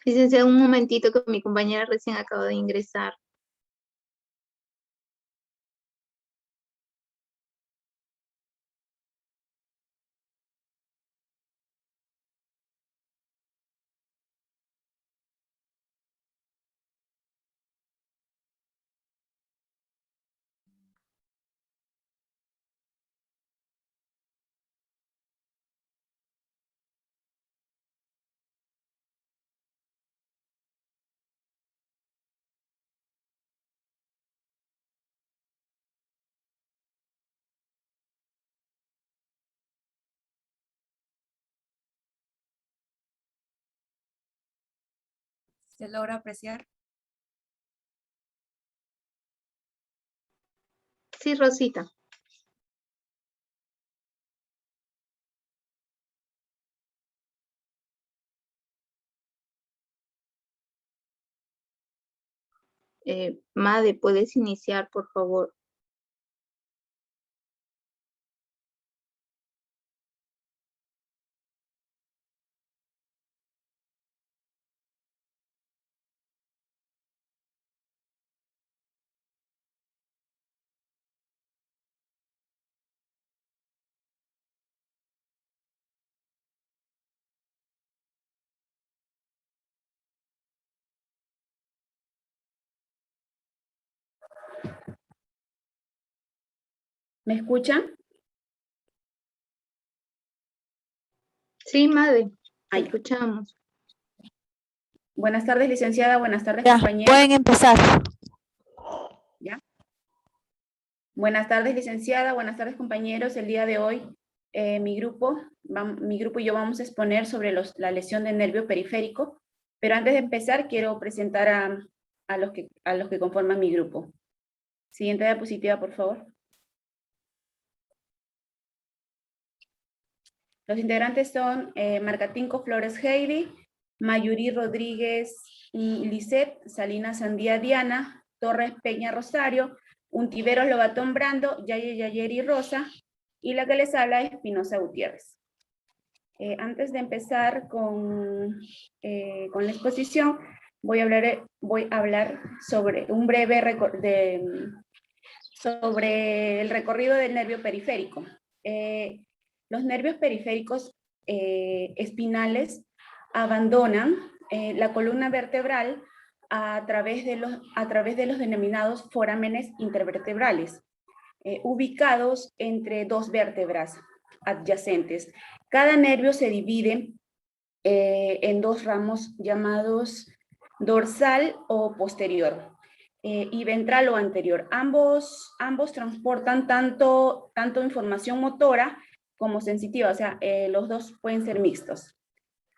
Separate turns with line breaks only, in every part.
Licenciada, un momentito que mi compañera recién acaba de ingresar.
¿Se logra apreciar?
Sí, Rosita. Made, ¿puedes iniciar, por favor?
¿Me escuchan?
Sí, Made, te
Ahí.
escuchamos.
Buenas tardes, licenciada. Buenas tardes,
Ya,
compañeros.
pueden empezar.
¿Ya? Buenas tardes, licenciada. Buenas tardes, compañeros. El día de hoy, mi grupo y yo vamos a exponer sobre la lesión del nervio periférico. Pero antes de empezar, quiero presentar a los que conforman mi grupo. Siguiente diapositiva, por favor. Los integrantes son Marcatinco Flores Heidi, Mayuri Rodríguez Lisset, Salinas Sandía Diana, Torres Peña Rosario, Untiveros Lobatón Brando, Yayeri Rosa, y la que les habla es Espinosa Gutiérrez. Antes de empezar con la exposición, voy a hablar sobre un breve sobre el recorrido del nervio periférico. Los nervios periféricos espinales abandonan la columna vertebral a través de los denominados forámenes intervertebrales, ubicados entre dos vértebras adyacentes. Cada nervio se divide en dos ramos llamados dorsal o posterior. Y ventral o anterior. Ambos transportan tanto información motora como sensitiva, o sea, los dos pueden ser mixtos.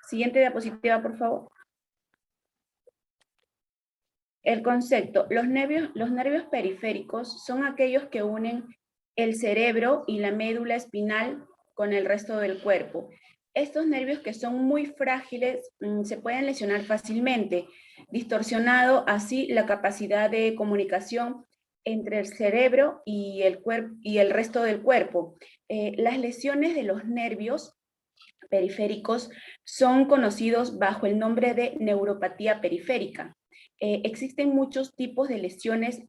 Siguiente diapositiva, por favor. El concepto. Los nervios periféricos son aquellos que unen el cerebro y la médula espinal con el resto del cuerpo. Estos nervios, que son muy frágiles, se pueden lesionar fácilmente, distorsionando así la capacidad de comunicación entre el cerebro y el resto del cuerpo. Las lesiones de los nervios periféricos son conocidos bajo el nombre de neuropatía periférica. Existen muchos tipos de lesiones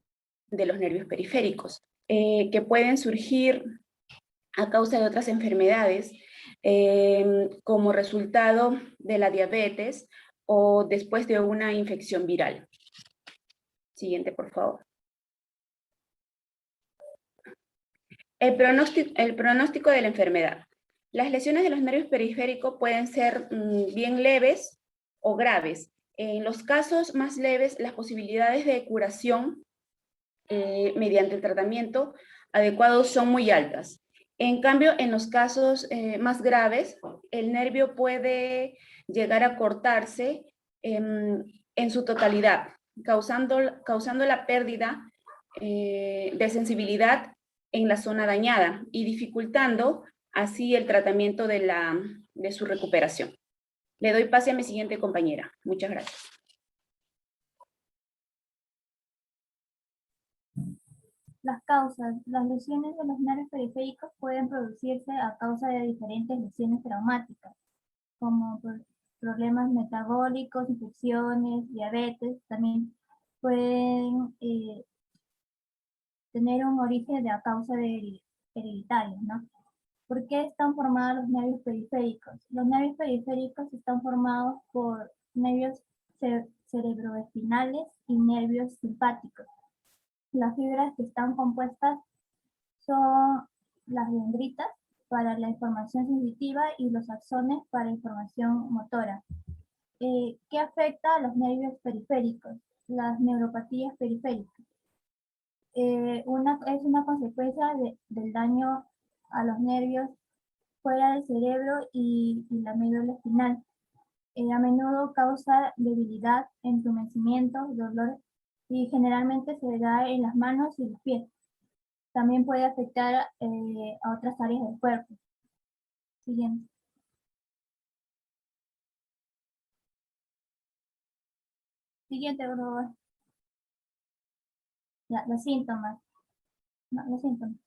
de los nervios periféricos que pueden surgir a causa de otras enfermedades como resultado de la diabetes o después de una infección viral. Siguiente, por favor. El pronóstico de la enfermedad. Las lesiones de los nervios periféricos pueden ser bien leves o graves. En los casos más leves, las posibilidades de curación mediante el tratamiento adecuado son muy altas. En cambio, en los casos más graves, el nervio puede llegar a cortarse en su totalidad, causando la pérdida de sensibilidad en la zona dañada y dificultando así el tratamiento de su recuperación. Le doy pase a mi siguiente compañera. Muchas gracias.
Las causas. Las lesiones de los nervios periféricos pueden producirse a causa de diferentes lesiones traumáticas, como problemas metabólicos, infecciones, diabetes, también pueden tener un origen de a causa de hereditarios, ¿no? ¿Por qué están formados los nervios periféricos? Los nervios periféricos están formados por nervios cerebroespinales y nervios simpáticos. Las fibras que están compuestas son las dendritas para la información sensitiva y los axones para información motora. ¿Qué afecta a los nervios periféricos? Las neuropatías periféricas. Es una consecuencia del daño a los nervios fuera del cerebro y la médula espinal. A menudo causa debilidad, entumecimiento, dolor y generalmente se da en las manos y los pies. También puede afectar a otras áreas del cuerpo. Siguiente. Siguiente, por favor. Ya, los síntomas. No, los síntomas.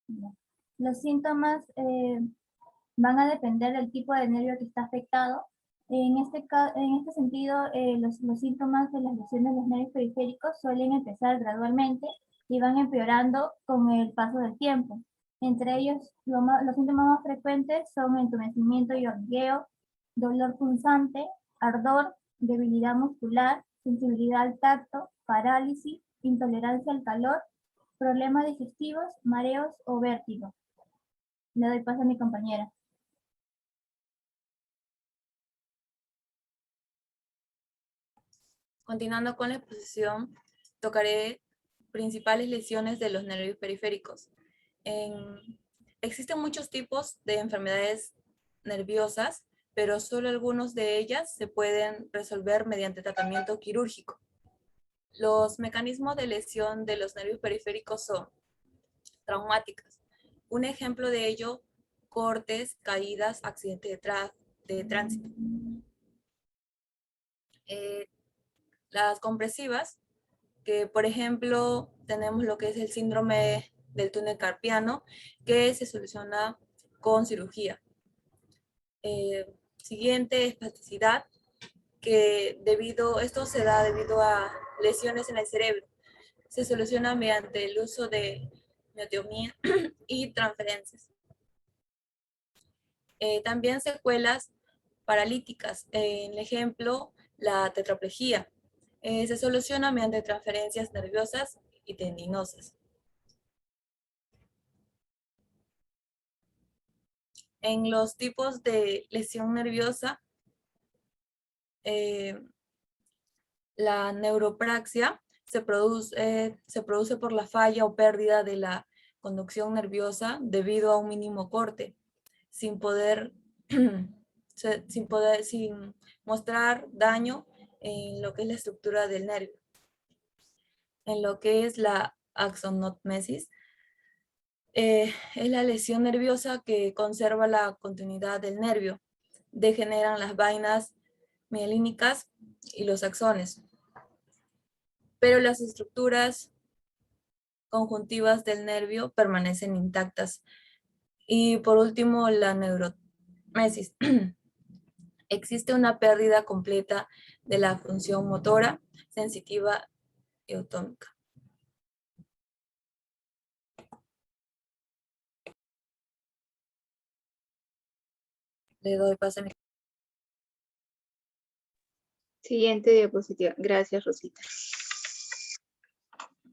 Ya. Los síntomas van a depender del tipo de nervio que está afectado. En este sentido, los síntomas de las lesiones de los nervios periféricos suelen empezar gradualmente y van empeorando con el paso del tiempo. Entre ellos, los síntomas más frecuentes son entumecimiento y hormigueo, dolor punzante, ardor, debilidad muscular, sensibilidad al tacto, parálisis, intolerancia al calor, problemas digestivos, mareos o vértigo. Le doy paso a mi compañera.
Continuando con la exposición, tocaré principales lesiones de los nervios periféricos. Existen muchos tipos de enfermedades nerviosas, pero solo algunos de ellas se pueden resolver mediante tratamiento quirúrgico. Los mecanismos de lesión de los nervios periféricos son traumáticas. Un ejemplo de ello, cortes, caídas, accidentes de tránsito. Las compresivas, que por ejemplo tenemos lo que es el síndrome del túnel carpiano, que se soluciona con cirugía. Siguiente, espasticidad, que esto se da debido a lesiones en el cerebro. Se soluciona mediante el uso de miotomía y transferencias. También secuelas paralíticas, en el ejemplo, la tetraplegia. Se soluciona mediante transferencias nerviosas y tendinosas. En los tipos de lesión nerviosa, la neuropraxia se produce por la falla o pérdida de la conducción nerviosa debido a un mínimo corte, sin mostrar daño en lo que es la estructura del nervio. En lo que es la axonotmesis, es la lesión nerviosa que conserva la continuidad del nervio. Degeneran las vainas mielínicas y los axones, pero las estructuras conjuntivas del nervio permanecen intactas. Y por último, la neuromesis. Existe una pérdida completa de la función motora, sensitiva y autónomica. Le doy paso a mi...
Siguiente diapositiva. Gracias, Rosita.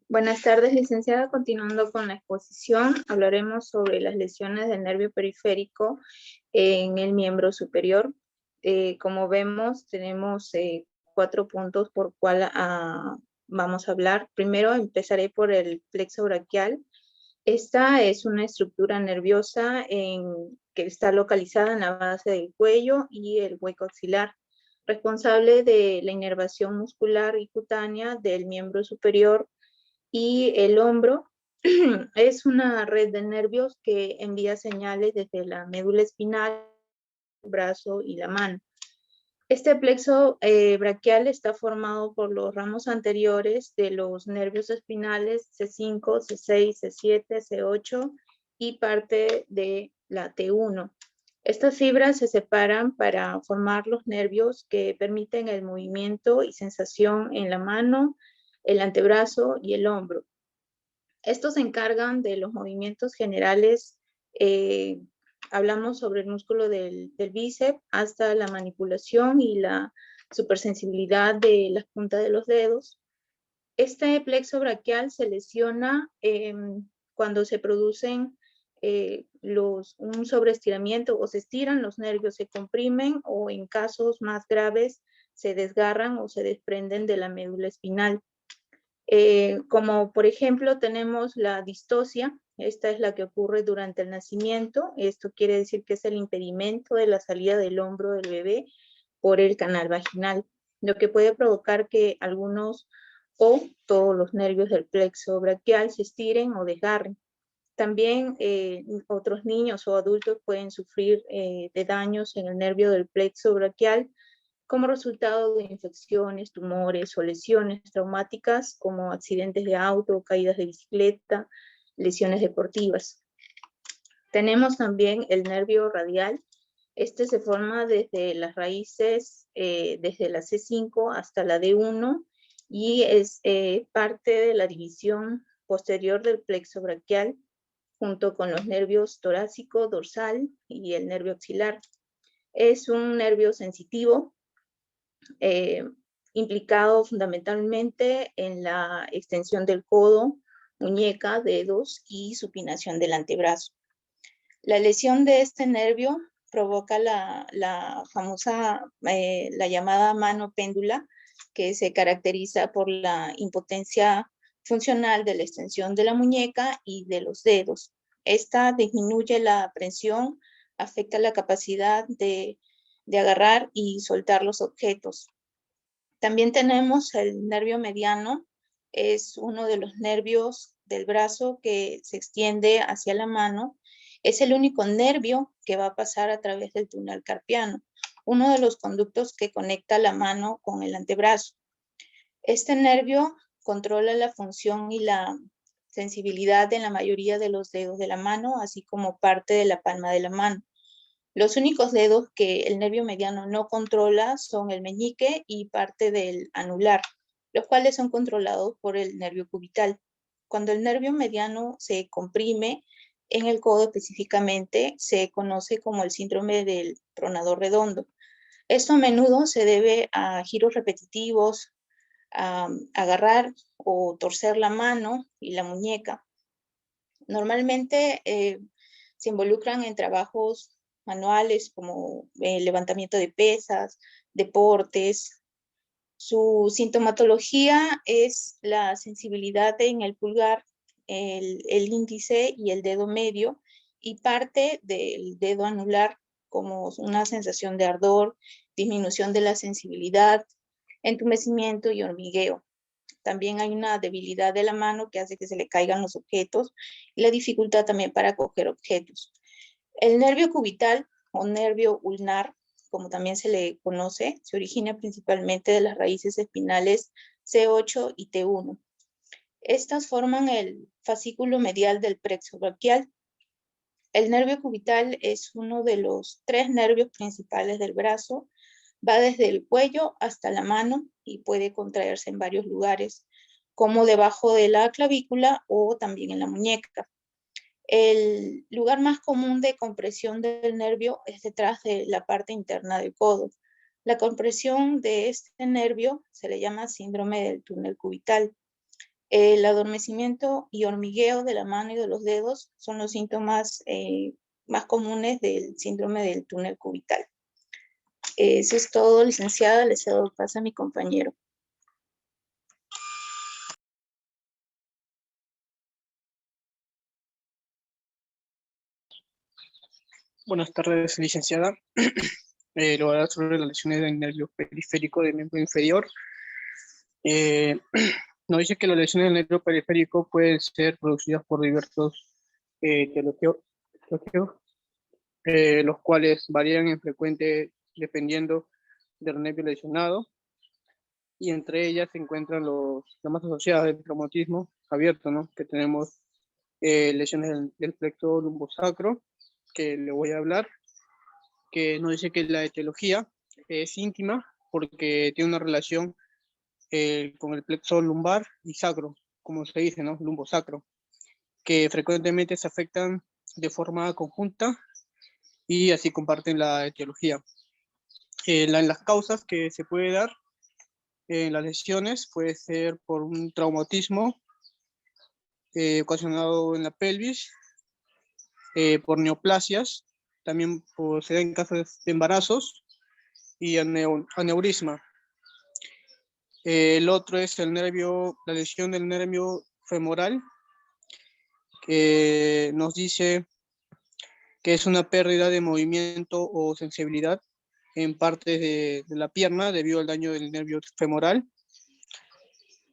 Buenas tardes, licenciada. Continuando con la exposición, hablaremos sobre las lesiones del nervio periférico en el miembro superior. Como vemos, tenemos 4 puntos por cual vamos a hablar. Primero, empezaré por el plexo braquial. Esta es una estructura nerviosa que está localizada en la base del cuello y el hueco axilar, responsable de la inervación muscular y cutánea del miembro superior y el hombro. Es una red de nervios que envía señales desde la médula espinal, el brazo y la mano. Este plexo braquial está formado por los ramos anteriores de los nervios espinales C5, C6, C7, C8 y parte de la T1. Estas fibras se separan para formar los nervios que permiten el movimiento y sensación en la mano, el antebrazo y el hombro. Estos se encargan de los movimientos generales. Hablamos sobre el músculo del bíceps hasta la manipulación y la supersensibilidad de las puntas de los dedos. Este plexo braquial se lesiona cuando se producen un sobreestiramiento o se estiran los nervios, se comprimen o en casos más graves se desgarran o se desprenden de la médula espinal. Como por ejemplo tenemos la distocia, esta es la que ocurre durante el nacimiento. Esto quiere decir que es el impedimento de la salida del hombro del bebé por el canal vaginal, lo que puede provocar que algunos o todos los nervios del plexo braquial se estiren o desgarren. También otros niños o adultos pueden sufrir de daños en el nervio del plexo braquial como resultado de infecciones, tumores o lesiones traumáticas como accidentes de auto, caídas de bicicleta, lesiones deportivas. Tenemos también el nervio radial. Este se forma desde las raíces, desde la C5 hasta la D1 y es parte de la división posterior del plexo braquial junto con los nervios torácico, dorsal y el nervio axilar. Es un nervio sensitivo implicado fundamentalmente en la extensión del codo, muñeca, dedos y supinación del antebrazo. La lesión de este nervio provoca la famosa, la llamada mano péndula, que se caracteriza por la impotencia funcional de la extensión de la muñeca y de los dedos. Esta disminuye la presión, afecta la capacidad de agarrar y soltar los objetos. También tenemos el nervio mediano, es uno de los nervios del brazo que se extiende hacia la mano. Es el único nervio que va a pasar a través del túnel carpiano, uno de los conductos que conecta la mano con el antebrazo. Este nervio controla la función y la sensibilidad en la mayoría de los dedos de la mano, así como parte de la palma de la mano. Los únicos dedos que el nervio mediano no controla son el meñique y parte del anular, los cuales son controlados por el nervio cubital. Cuando el nervio mediano se comprime en el codo específicamente, se conoce como el síndrome del tronador redondo. Esto a menudo se debe a giros repetitivos, a agarrar o torcer la mano y la muñeca. Normalmente se involucran en trabajos manuales como levantamiento de pesas, deportes. Su sintomatología es la sensibilidad en el pulgar, el índice y el dedo medio y parte del dedo anular como una sensación de ardor, disminución de la sensibilidad, entumecimiento y hormigueo. También hay una debilidad de la mano que hace que se le caigan los objetos y la dificultad también para coger objetos. El nervio cubital o nervio ulnar, como también se le conoce, se origina principalmente de las raíces espinales C8 y T1. Estas forman el fascículo medial del plexo braquial. El nervio cubital es uno de los 3 nervios principales del brazo. Va desde el cuello hasta la mano y puede contraerse en varios lugares, como debajo de la clavícula o también en la muñeca. El lugar más común de compresión del nervio es detrás de la parte interna del codo. La compresión de este nervio se le llama síndrome del túnel cubital. El adormecimiento y hormigueo de la mano y de los dedos son los síntomas más comunes del síndrome del túnel cubital. Eso es todo, licenciada. Le cedo el paso a mi compañero.
Buenas tardes, licenciada. Le voy a hablar sobre las lesiones del nervio periférico del miembro inferior. Nos dice que las lesiones del nervio periférico pueden ser producidas por diversos telogeos, los cuales varían en frecuencia dependiendo del nervio lesionado, y entre ellas se encuentran las más asociadas del traumatismo abierto, ¿no? Que tenemos lesiones del plexo lumbosacro, que le voy a hablar, que nos dice que la etiología es íntima porque tiene una relación con el plexo lumbar y sacro, como se dice, ¿no? Lumbosacro, que frecuentemente se afectan de forma conjunta y así comparten la etiología. Las causas que se puede dar en las lesiones puede ser por un traumatismo ocasionado en la pelvis, por neoplasias, también se da en casos de embarazos y aneurisma. El otro es la lesión del nervio femoral, que nos dice que es una pérdida de movimiento o sensibilidad en partes de la pierna debido al daño del nervio femoral.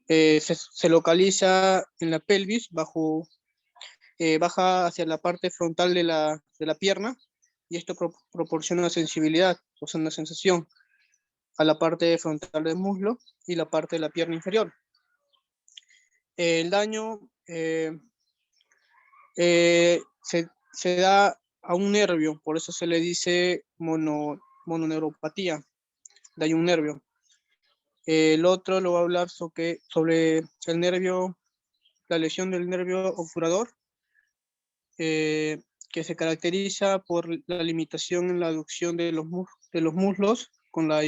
Se localiza en la pelvis, baja hacia la parte frontal de la pierna, y esto proporciona sensibilidad, o sea, una sensación a la parte frontal del muslo y la parte de la pierna inferior. El daño se da a un nervio, por eso se le dice mononeuropatía, daño a un nervio. El otro lo va a hablar sobre el nervio, la lesión del nervio obturador, que se caracteriza por la limitación en la aducción de los muslos con la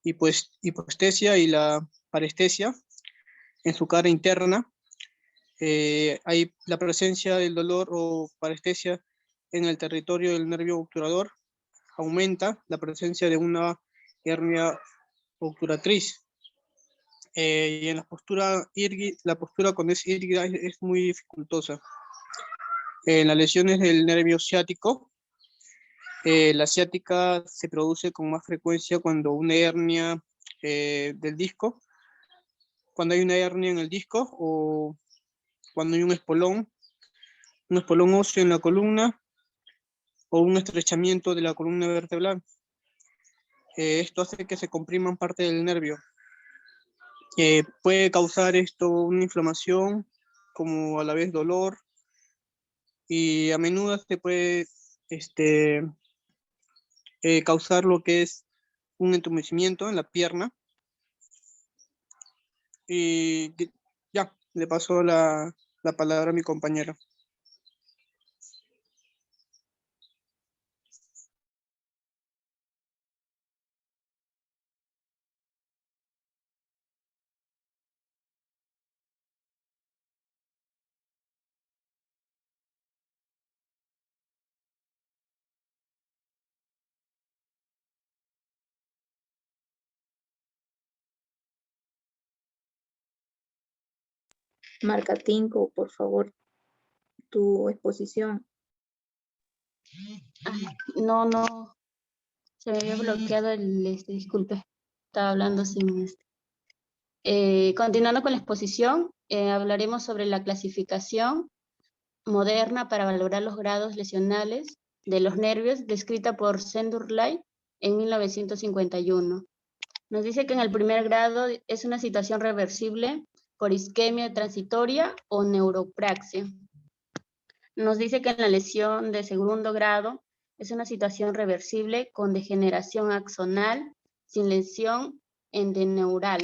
hipoestesia y la parestesia en su cara interna. Hay la presencia del dolor o parestesia en el territorio del nervio obturador, aumenta la presencia de una hernia obturatriz. Y en la postura con esa írguida es muy dificultosa. En las lesiones del nervio ciático, la ciática se produce con más frecuencia cuando una hernia del disco, cuando hay una hernia en el disco o cuando hay un espolón óseo en la columna o un estrechamiento de la columna vertebral. Esto hace que se compriman parte del nervio. Puede causar esto una inflamación, como a la vez dolor, y a menudo se puede causar lo que es un entumecimiento en la pierna. Y ya, le paso la palabra a mi compañera.
Marca 5, por favor, tu exposición.
No, se me había bloqueado disculpe, estaba hablando sin continuando con la exposición, hablaremos sobre la clasificación moderna para valorar los grados lesionales de los nervios, descrita por Sendurlay en 1951. Nos dice que en el primer grado es una situación reversible por isquemia transitoria o neuropraxia. Nos dice que en la lesión de segundo grado es una situación reversible con degeneración axonal sin lesión endeneural.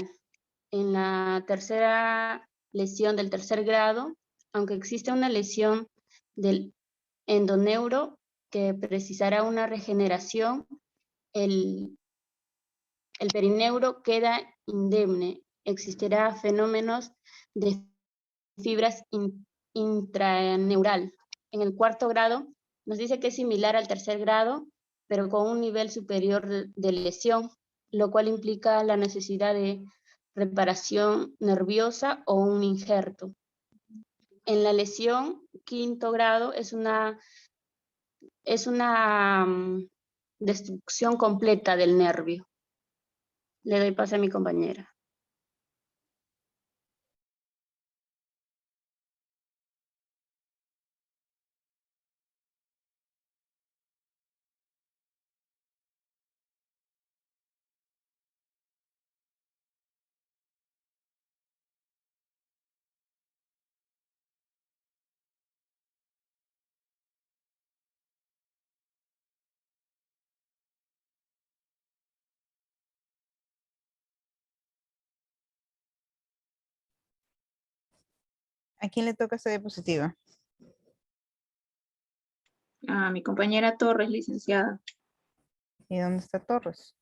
En la tercera lesión del tercer grado, aunque existe una lesión del endoneuro que precisará una regeneración, el perineuro queda indemne. Existirá fenómenos de fibras intraneural. En el cuarto grado nos dice que es similar al tercer grado, pero con un nivel superior de lesión, lo cual implica la necesidad de reparación nerviosa o un injerto. En la lesión quinto grado es una destrucción completa del nervio. Le doy pase a mi compañera.
¿A quién le toca esta diapositiva?
A mi compañera Torres, licenciada.
¿Y dónde está Torres?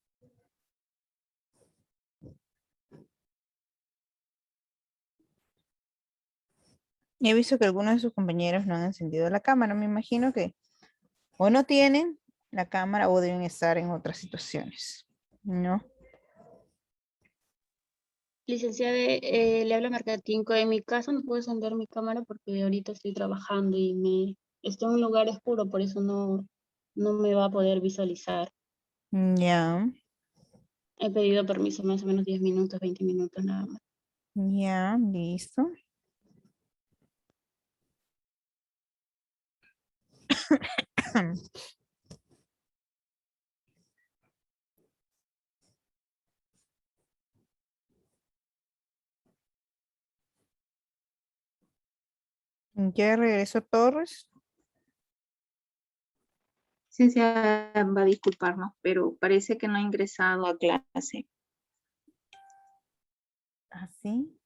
He visto que algunos de sus compañeros no han encendido la cámara. Me imagino que o no tienen la cámara o deben estar en otras situaciones. ¿No?
Licenciada, le habla Marcatinco. En mi caso no puedo encender mi cámara porque ahorita estoy trabajando y estoy en un lugar oscuro, por eso no me va a poder visualizar.
Ya,
He pedido permiso más o menos 10 minutos, 20 minutos nada más.
ya, listo. Ya regresó Torres.
Licenciada, va a disculparnos, pero parece que no ha ingresado a clase.
Así.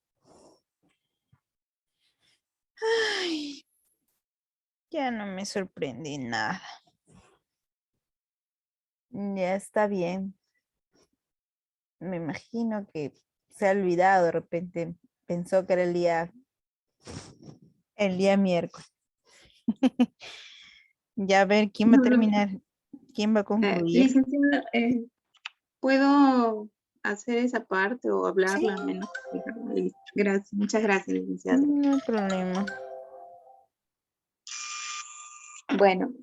Ay, ya no me sorprende nada. Ya está bien. Me imagino que se ha olvidado de repente. Pensó que era el día miércoles. Ya a ver quién va a terminar, quién va a concluir.
Licenciada, ¿puedo hacer esa parte o hablarla
Sí.
al menos? Listo. Gracias, muchas gracias, licenciada.
No hay problema.
Bueno,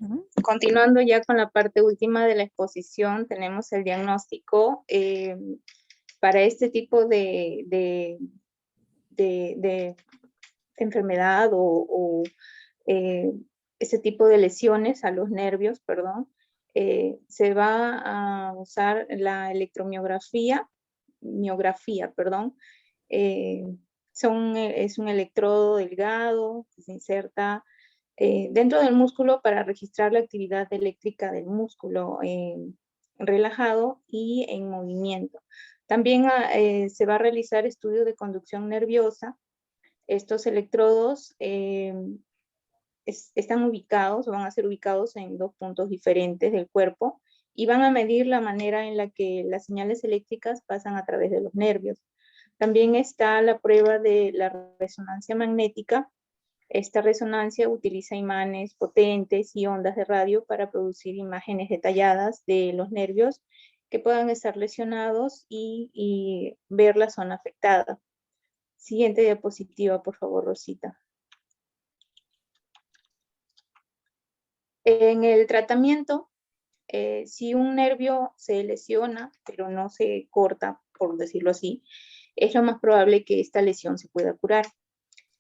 Ujú.
continuando ya con la parte última de la exposición, tenemos el diagnóstico. Para este tipo de enfermedad o este tipo de lesiones a los nervios, perdón, se va a usar la electromiografía, perdón. Es un electrodo delgado que se inserta dentro del músculo para registrar la actividad eléctrica del músculo relajado y en movimiento. También se va a realizar estudio de conducción nerviosa. Estos electrodos están ubicados o van a ser ubicados en dos puntos diferentes del cuerpo y van a medir la manera en la que las señales eléctricas pasan a través de los nervios. También está la prueba de la resonancia magnética. Esta resonancia utiliza imanes potentes y ondas de radio para producir imágenes detalladas de los nervios que puedan estar lesionados y ver la zona afectada. Siguiente diapositiva, por favor, Rosita. En el tratamiento, si un nervio se lesiona, pero no se corta, por decirlo así, es lo más probable que esta lesión se pueda curar.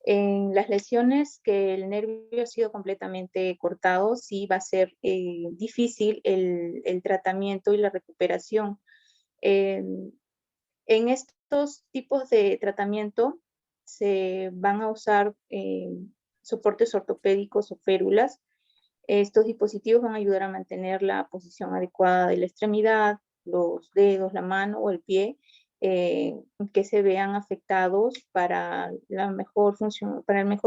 En las lesiones que el nervio ha sido completamente cortado, sí va a ser difícil el tratamiento y la recuperación. En estos tipos de tratamiento se van a usar soportes ortopédicos o férulas. Estos dispositivos van a ayudar a mantener la posición adecuada de la extremidad, los dedos, la mano o el pie, que se vean afectados para el mejor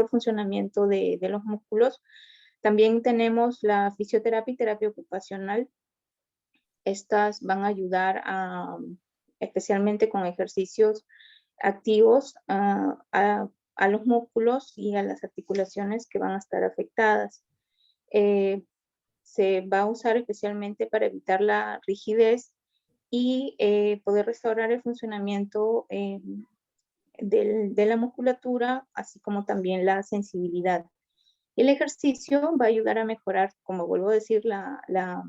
funcionamiento de los músculos. También tenemos la fisioterapia y terapia ocupacional. Estas van a ayudar especialmente con ejercicios activos a los músculos y a las articulaciones que van a estar afectadas. Se va a usar especialmente para evitar la rigidez y poder restaurar el funcionamiento de la musculatura, así como también la sensibilidad. El ejercicio va a ayudar a mejorar, como vuelvo a decir, la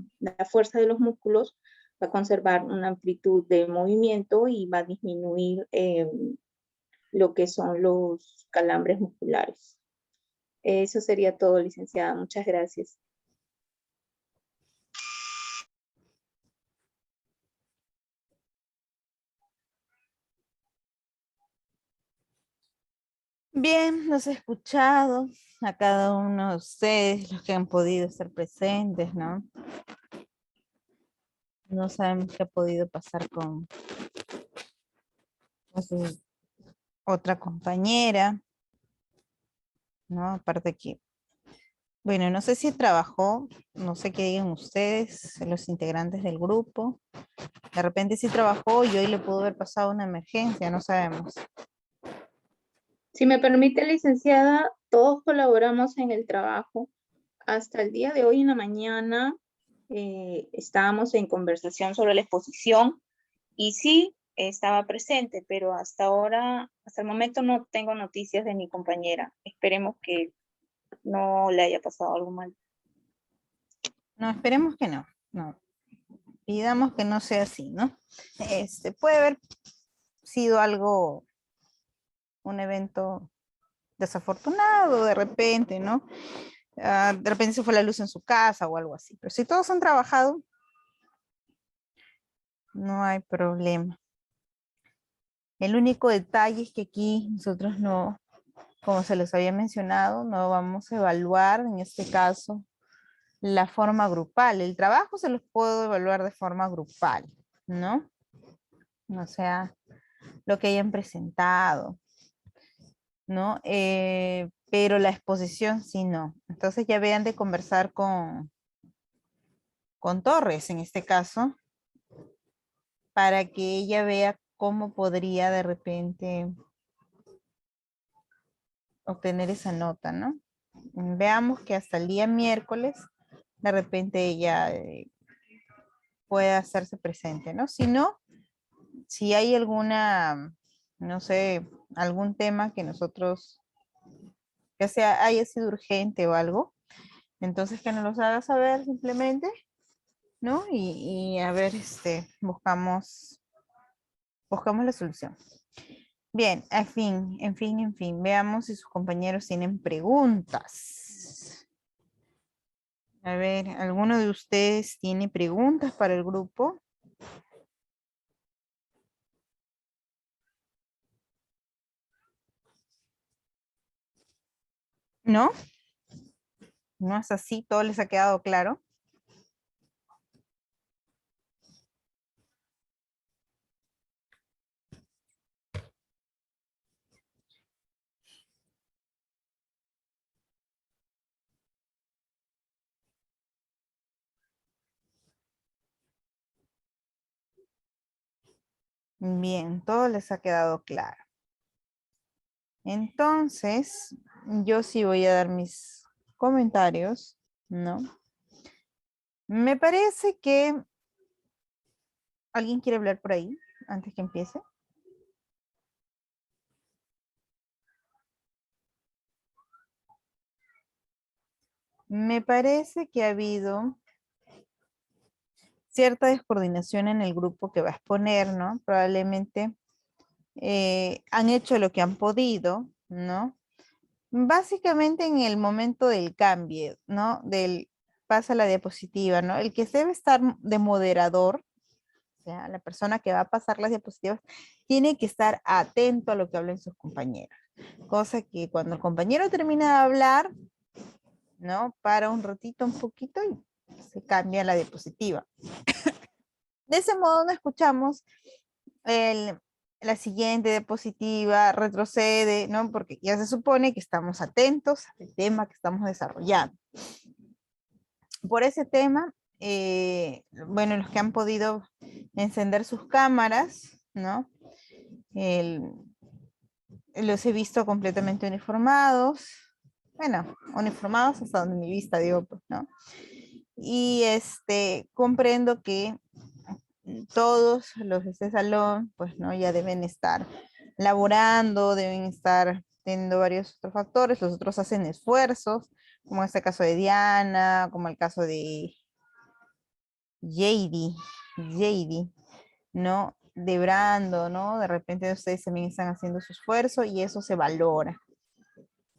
fuerza de los músculos, va a conservar una amplitud de movimiento y va a disminuir lo que son los calambres musculares. Eso sería todo, licenciada. Muchas gracias.
Bien, los he escuchado a cada uno de ustedes, los que han podido estar presentes, ¿no? No sabemos qué ha podido pasar con sus otra compañera, ¿no? Aparte que, bueno, no sé si trabajó, no sé qué digan ustedes, los integrantes del grupo. De repente sí trabajó y hoy le pudo haber pasado una emergencia, no sabemos.
Si me permite, licenciada, todos colaboramos en el trabajo. Hasta el día de hoy en la mañana estábamos en conversación sobre la exposición y sí estaba presente, pero hasta ahora, hasta el momento no tengo noticias de mi compañera. Esperemos que no le haya pasado algo mal.
No, esperemos que no, no. Pidamos que no sea así, ¿no? Puede haber sido algo, un evento desafortunado de repente, ¿no? De repente se fue la luz en su casa o algo así. Pero si todos han trabajado, no hay problema. El único detalle es que aquí nosotros no, como se les había mencionado, no vamos a evaluar en este caso la forma grupal. El trabajo se los puedo evaluar de forma grupal, ¿no? O sea, lo que hayan presentado, ¿no? Pero la exposición sí no. Entonces ya vean de conversar con Torres en este caso, para que ella vea cómo podría de repente obtener esa nota, ¿no? Veamos que hasta el día miércoles de repente ella puede hacerse presente, ¿no? Si no, si hay alguna, no sé, algún tema que nosotros, ya sea haya sido urgente o algo, entonces que nos los haga saber simplemente, ¿no? Y a ver, buscamos la solución. Bien, en fin, veamos si sus compañeros tienen preguntas. A ver, ¿alguno de ustedes tiene preguntas para el grupo? ¿No? ¿No es así? ¿Todo les ha quedado claro? Bien, todo les ha quedado claro. Entonces, yo sí voy a dar mis comentarios, ¿no? Me parece que alguien quiere hablar por ahí antes que empiece. Me parece que ha habido cierta descoordinación en el grupo que va a exponer, ¿no? Probablemente han hecho lo que han podido, ¿no? Básicamente en el momento del cambio, ¿no? Del pasa la diapositiva, ¿no? El que debe estar de moderador, o sea, la persona que va a pasar las diapositivas, tiene que estar atento a lo que hablen sus compañeros. Cosa que cuando el compañero termina de hablar, ¿no? Para un ratito, un poquito y se cambia la diapositiva. De ese modo no escuchamos la siguiente diapositiva, retrocede, ¿no? Porque ya se supone que estamos atentos al tema que estamos desarrollando. Por ese tema, bueno, los que han podido encender sus cámaras, ¿no? Los he visto completamente uniformados. Bueno, uniformados hasta donde mi vista, digo, pues, ¿no? Y comprendo que todos los de este salón, pues, ¿no? Ya deben estar laborando, deben estar teniendo varios otros factores, los otros hacen esfuerzos, como en este caso de Diana, como el caso de JD, ¿no? De Brando, ¿no? De repente ustedes también están haciendo su esfuerzo y eso se valora.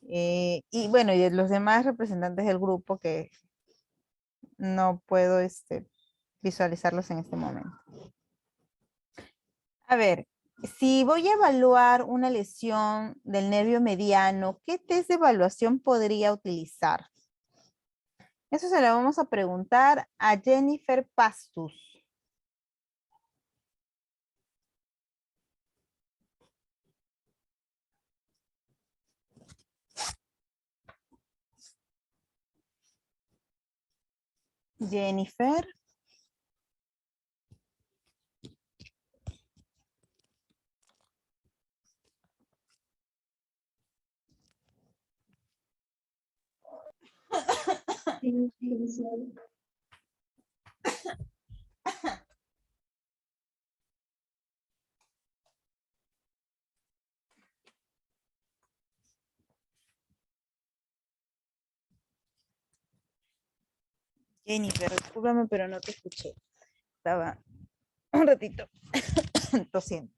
Y bueno, y de los demás representantes del grupo que no puedo visualizarlos en este momento. A ver, si voy a evaluar una lesión del nervio mediano, ¿qué test de evaluación podría utilizar? Eso se lo vamos a preguntar a Jennifer Pastus. Jennifer. Jennifer, discúlpame, pero no te escuché. Estaba un ratito tosiendo.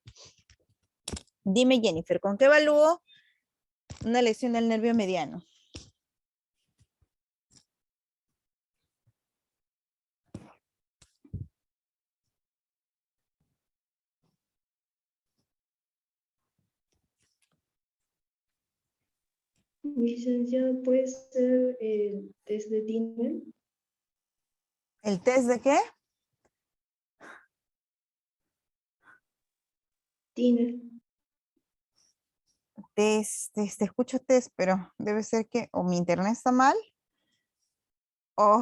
Dime, Jennifer, ¿con qué evalúo una lesión del nervio mediano?
Licenciada, ¿puede ser el test de Tinel?
¿El test de qué?
Tinel.
Test, te escucho test, pero debe ser que o mi internet está mal o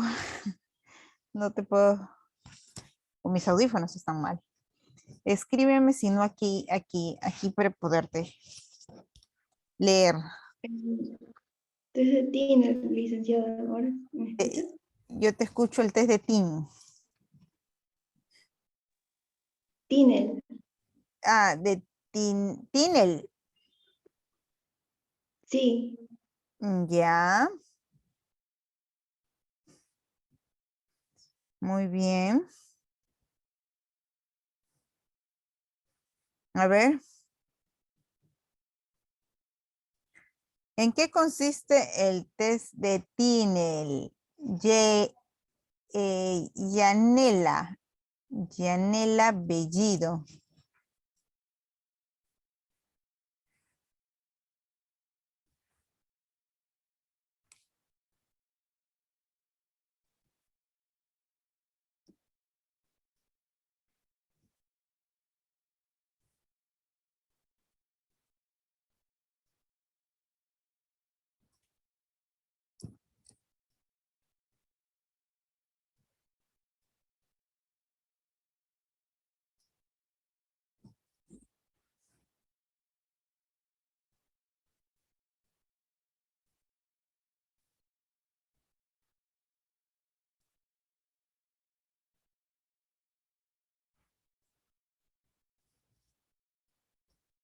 no te puedo, o mis audífonos están mal. Escríbeme si no aquí para poderte leer.
Test de Tinel, licenciada. ¿Ahora me escuchas?
Yo te escucho el test de TIN.
Tinel.
Ah, de Tinel.
Sí.
Ya. Muy bien. A ver. ¿En qué consiste el test de Tinel? Yanela Bellido.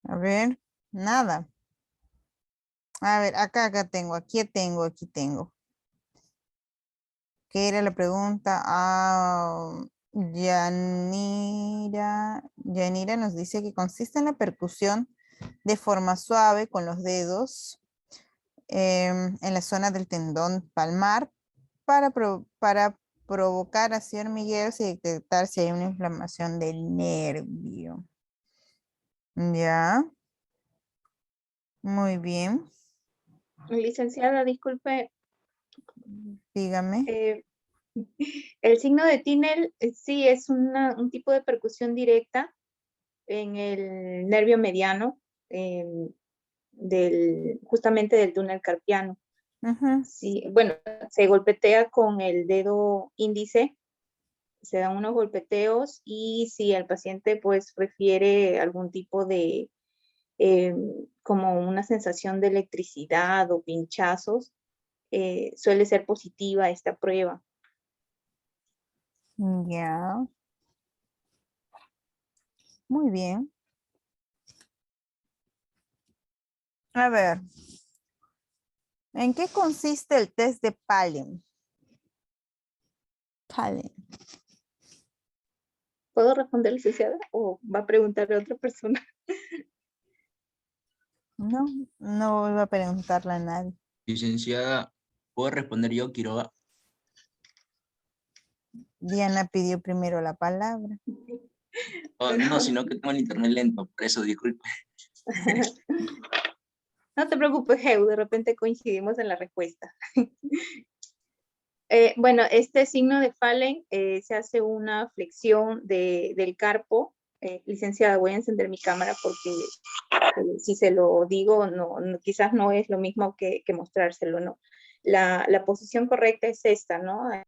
A ver, nada. A ver, acá tengo, aquí tengo. ¿Qué era la pregunta? Yanira nos dice que consiste en la percusión de forma suave con los dedos en la zona del tendón palmar para provocar así hormigueos y detectar si hay una inflamación del nervio. Ya. Muy bien.
Licenciada, disculpe,
Dígame.
el signo de Tinel sí es un tipo de percusión directa en el nervio mediano, justamente del túnel carpiano.
Ujú.
Sí, bueno, se golpetea con el dedo índice, se dan unos golpeteos y si el paciente pues refiere algún tipo de como una sensación de electricidad o pinchazos, suele ser positiva esta prueba.
Ya. Muy bien. A ver. ¿En qué consiste el test de Palem? Palem.
¿Puedo responder, licenciada? ¿O va a preguntarle a otra persona?
No, no voy a preguntarle a nadie.
Licenciada, ¿puedo responder yo, Quiroga?
Diana pidió primero la palabra.
Oh, no, sino que tengo el internet lento, por eso, disculpe.
No te preocupes, Heu, de repente coincidimos en la respuesta. Bueno, este signo de Fallen se hace una flexión del carpo. Licenciada, voy a encender mi cámara porque si se lo digo, quizás no es lo mismo que mostrárselo, ¿no? La posición correcta es esta, ¿no?